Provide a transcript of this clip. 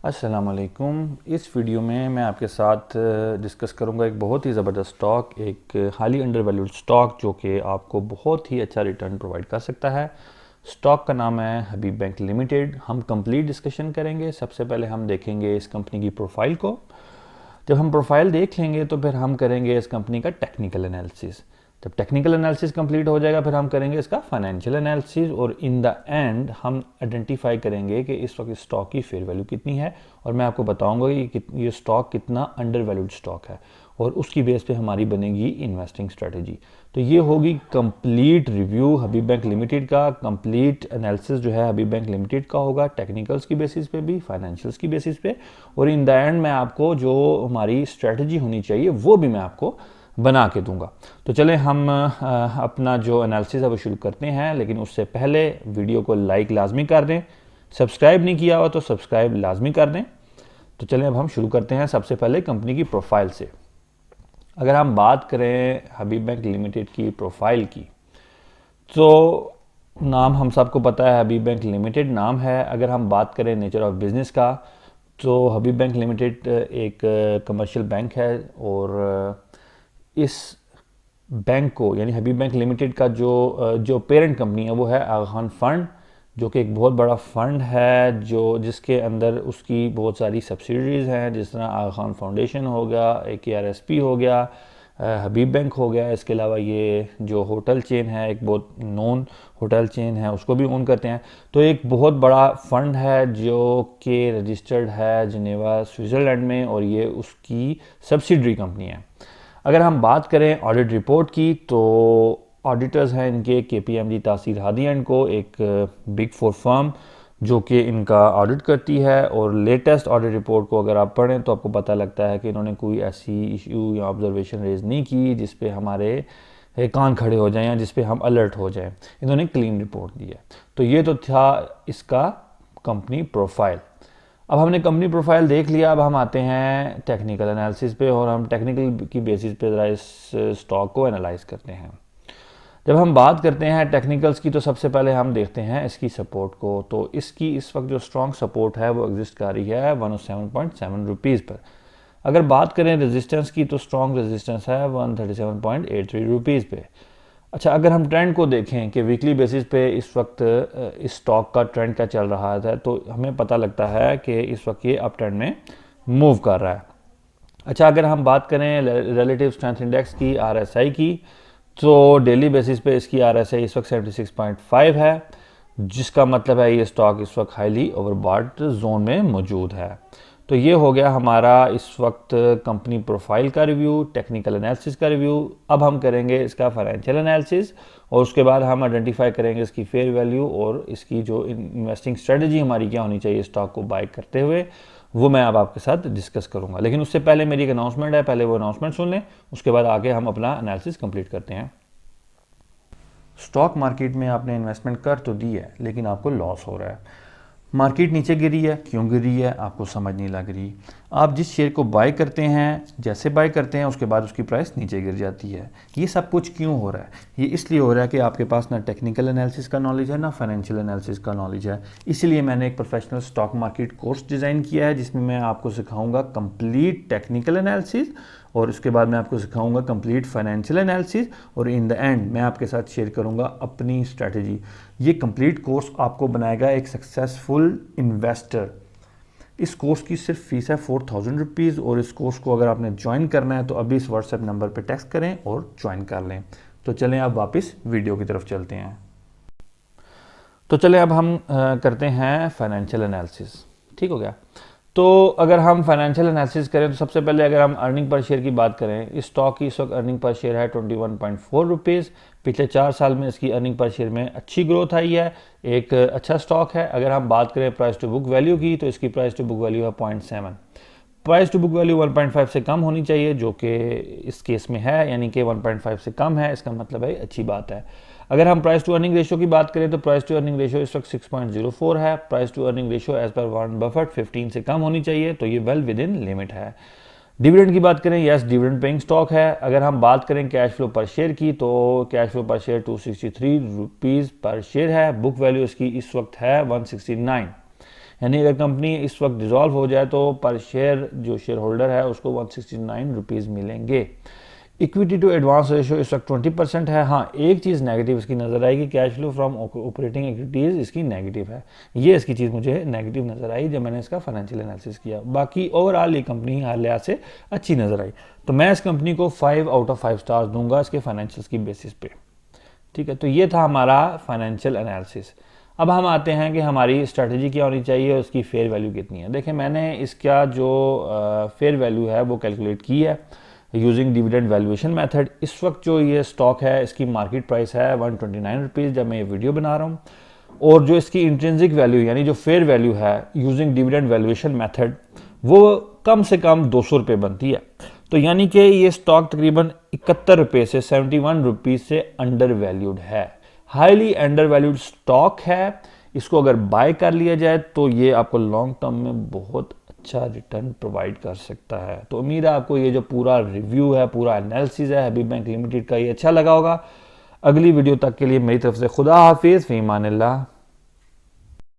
अस्सलाम वालेकुम। इस वीडियो में मैं आपके साथ डिस्कस करूंगा एक बहुत ही ज़बरदस्त स्टॉक, एक हाईली अंडर वैल्यूड स्टॉक जो कि आपको बहुत ही अच्छा रिटर्न प्रोवाइड कर सकता है। स्टॉक का नाम है हबीब बैंक लिमिटेड। हम कंप्लीट डिस्कशन करेंगे। सबसे पहले हम देखेंगे इस कंपनी की प्रोफाइल को। जब हम प्रोफाइल देख लेंगे तो फिर हम करेंगे इस कंपनी का टेक्निकल एनालिसिस। जब टेक्निकल एनालिसिस कंप्लीट हो जाएगा फिर हम करेंगे इसका फाइनेंशियल एनालिसिस और इन द एंड हम आइडेंटिफाई करेंगे कि इस वक्त स्टॉक की फेयर वैल्यू कितनी है और मैं आपको बताऊंगा कि ये स्टॉक कितना अंडर वैल्यूड स्टॉक है और उसकी बेस पे हमारी बनेगी इन्वेस्टिंग स्ट्रेटजी। तो ये होगी कंप्लीट रिव्यू हबीब बैंक लिमिटेड का। कंप्लीट एनालिसिस जो है हबीब बैंक लिमिटेड का होगा, टेक्निकल्स की बेसिस पे भी, फाइनेंशियल्स की बेसिस पे, और इन द एंड मैं आपको जो हमारी स्ट्रेटजी होनी चाहिए वो भी मैं आपको बना के दूंगा। तो चलें हम अपना जो एनालिसिस है वो शुरू करते हैं, लेकिन उससे पहले वीडियो को लाइक लाजमी कर दें। सब्सक्राइब नहीं किया हुआ तो सब्सक्राइब लाजमी कर दें। तो चलें अब हम शुरू करते हैं सबसे पहले कंपनी की प्रोफाइल से। अगर हम बात करें हबीब बैंक लिमिटेड की प्रोफाइल की तो नाम हम सबको पता है, हबीब बैंक लिमिटेड नाम है। अगर हम बात करें नेचर ऑफ बिज़नेस का तो हबीब बैंक लिमिटेड एक कमर्शियल बैंक है और इस बैंक को यानी हबीब बैंक लिमिटेड का जो पेरेंट कंपनी है वो है आगा खान फंड, जो कि एक बहुत बड़ा फंड है जिसके अंदर उसकी बहुत सारी सब्सिडरीज हैं, जिस तरह आगा खान फाउंडेशन हो गया, AKRSP हो गया, हबीब बैंक हो गया। इसके अलावा ये जो होटल चेन है, एक बहुत नोन होटल चेन है, उसको भी ओन करते हैं। तो एक बहुत बड़ा फंड है जो कि रजिस्टर्ड है जिनेवा स्विट्ज़रलैंड में और ये उसकी सब्सिडरी कंपनी है। अगर हम बात करें ऑडिट रिपोर्ट की तो ऑडिटर्स हैं इनके KPMG तासीर हादी एंड को, एक बिग फोर फर्म जो कि इनका ऑडिट करती है। और लेटेस्ट ऑडिट रिपोर्ट को अगर आप पढ़ें तो आपको पता लगता है कि इन्होंने कोई ऐसी इशू या ऑब्जर्वेशन रेज नहीं की जिस पे हमारे कान खड़े हो जाएं या जिस पे हम अलर्ट हो जाएं। इन्होंने क्लीन रिपोर्ट दी है। तो ये तो था इसका कंपनी प्रोफाइल। अब हमने कंपनी प्रोफाइल देख लिया, अब हम आते हैं टेक्निकल एनालिसिस पे और हम टेक्निकल की बेसिस पे ज़रा इस स्टॉक को एनालाइज करते हैं। जब हम बात करते हैं टेक्निकल्स की तो सबसे पहले हम देखते हैं इसकी सपोर्ट को। तो इसकी इस वक्त जो स्ट्रॉन्ग सपोर्ट है वो एग्जिस्ट कर रही है 107.7 रुपीज़ पर। अगर बात करें रेजिस्टेंस की तो स्ट्रॉन्ग रेजिस्टेंस है 137.83 रुपीज़ पे। अच्छा, अगर हम ट्रेंड को देखें कि वीकली बेसिस पे इस वक्त इस स्टॉक का ट्रेंड क्या चल रहा है तो हमें पता लगता है कि इस वक्त ये अप ट्रेंड में मूव कर रहा है। अच्छा, अगर हम बात करें रिलेटिव स्ट्रेंथ इंडेक्स की, RSI की, तो डेली बेसिस पे इसकी RSI इस वक्त 76.5 है, जिसका मतलब है ये स्टॉक इस वक्त हाईली ओवरबॉट जोन में मौजूद है। तो ये हो गया हमारा इस वक्त कंपनी प्रोफाइल का रिव्यू, टेक्निकल एनालिसिस का रिव्यू। अब हम करेंगे इसका फाइनेंशियल एनालिसिस और उसके बाद हम आइडेंटिफाई करेंगे इसकी फेयर वैल्यू और इसकी जो इन्वेस्टिंग स्ट्रेटजी हमारी क्या होनी चाहिए स्टॉक को बाय करते हुए, वो मैं अब आपके साथ डिस्कस करूंगा। लेकिन उससे पहले मेरी एक अनाउंसमेंट है, पहले वो अनाउंसमेंट सुन लें, उसके बाद आगे हम अपना एनालिसिस कंप्लीट करते हैं। स्टॉक मार्केट में आपने इन्वेस्टमेंट कर तो दी है लेकिन आपको लॉस हो रहा है। मार्केट नीचे गिरी है, क्यों गिरी है आपको समझ नहीं लग रही। आप जिस शेयर को बाय करते हैं, जैसे बाय करते हैं उसके बाद उसकी प्राइस नीचे गिर जाती है। ये सब कुछ क्यों हो रहा है? ये इसलिए हो रहा है कि आपके पास ना टेक्निकल एनालिसिस का नॉलेज है ना फाइनेंशियल एनालिसिस का नॉलेज है। इसीलिए मैंने एक professional stock market course design किया है जिसमें मैं आपको सिखाऊंगा कंप्लीट टेक्निकल एनालिसिस और उसके बाद मैं आपको सिखाऊंगा कंप्लीट फाइनेंशियल एनालिसिस और इन द एंड मैं आपके साथ शेयर करूंगा अपनी स्ट्रैटेजी। ये कंप्लीट कोर्स आपको बनाएगा एक सक्सेसफुल इन्वेस्टर। इस कोर्स की सिर्फ फीस है 4000 रुपीज़ और इस कोर्स को अगर आपने ज्वाइन करना है तो अभी इस व्हाट्सएप नंबर पर टेक्स्ट करें और ज्वाइन कर लें। तो चलें अब वापस वीडियो की तरफ चलते हैं। तो चलें अब हम करते हैं फाइनेंशियल एनालिसिस। ठीक हो गया। तो अगर हम फाइनेंशियल एनालिसिस करें तो सबसे पहले अगर हम अर्निंग पर शेयर की बात करें, इस स्टॉक की इस वक्त अर्निंग पर शेयर है 21.4 रुपीज़। पिछले 4 साल में इसकी अर्निंग पर शेयर में अच्छी ग्रोथ आई है, एक अच्छा स्टॉक है। अगर हम बात करें प्राइस टू बुक वैल्यू की तो इसकी प्राइस टू बुक वैल्यू है 0.7। प्राइस टू बुक वैल्यू 1.5 से कम होनी चाहिए, जो कि इस केस में है, यानी कि 1.5 से कम है, इसका मतलब है अच्छी बात है। अगर हम प्राइस टू अर्निंग रेशियो की बात करें तो प्राइस टू अर्निंग रेशियो इस वक्त 6.04 है। Price to earning ratio as per Warren Buffett 15 से कम होनी चाहिए, तो ये वेल विद इन लिमिट है। डिविडेंड की बात करें, यस डिविडेंड पेइंग स्टॉक है। अगर हम बात करें कैश फ्लो पर शेयर की तो कैश फ्लो पर शेयर 263 रुपीज़ पर शेयर है। बुक वैल्यू इसकी इस वक्त है 169, यानी अगर कंपनी इस वक्त डिज़ोल्व हो जाए तो पर शेयर जो शेयर होल्डर है उसको 169 रुपीज़ मिलेंगे। इक्विटी टू एडवांस रेशियो इस वक्त 20% है। हाँ, एक चीज़ नेगेटिव इसकी नज़र आएगी, cash flow from operating activities इसकी नेगेटिव है। ये इसकी चीज़ मुझे नेगेटिव नज़र आई जब मैंने इसका फाइनेंशियल एनालिसिस किया। बाकी ओवरऑल ये कंपनी हर लिहाज से अच्छी नज़र आई। तो मैं इस कंपनी को 5 आउट ऑफ 5 स्टार्स दूंगा इसके फाइनेंशियल्स की बेसिस पे। ठीक है, तो ये था हमारा फाइनेंशियल एनालिसिस। अब हम आते हैं कि हमारी स्ट्रैटेजी क्या होनी चाहिए, उसकी फेयर वैल्यू कितनी है। देखिए, मैंने इसका जो फेयर वैल्यू है वो कैलकुलेट की है यूजिंग डिविडेंड वैल्यूएशन मेथड। इस वक्त जो ये स्टॉक है इसकी मार्केट प्राइस है 129 रुपीज़ जब मैं ये वीडियो बना रहा हूँ, और जो इसकी इंट्रिंसिक वैल्यू यानी जो फेयर वैल्यू है यूजिंग डिविडेंड वैल्यूएशन मेथड वो कम से कम 200 रुपये बनती है। तो यानी कि ये स्टॉक तकरीबन 71 रुपये से 71 रुपीज़ से अंडर वैल्यूड है, हाईली अंडर वैल्यूड स्टॉक है। इसको अगर बाय कर लिया जाए तो ये आपको लॉन्ग टर्म में बहुत अच्छा रिटर्न प्रोवाइड कर सकता है। तो उम्मीद है आपको ये जो पूरा रिव्यू है, पूरा एनालिसिस है हबीब बैंक लिमिटेड का, ये अच्छा लगा होगा। अगली वीडियो तक के लिए मेरी तरफ से खुदा हाफिज़, फ़ी अमान अल्लाह।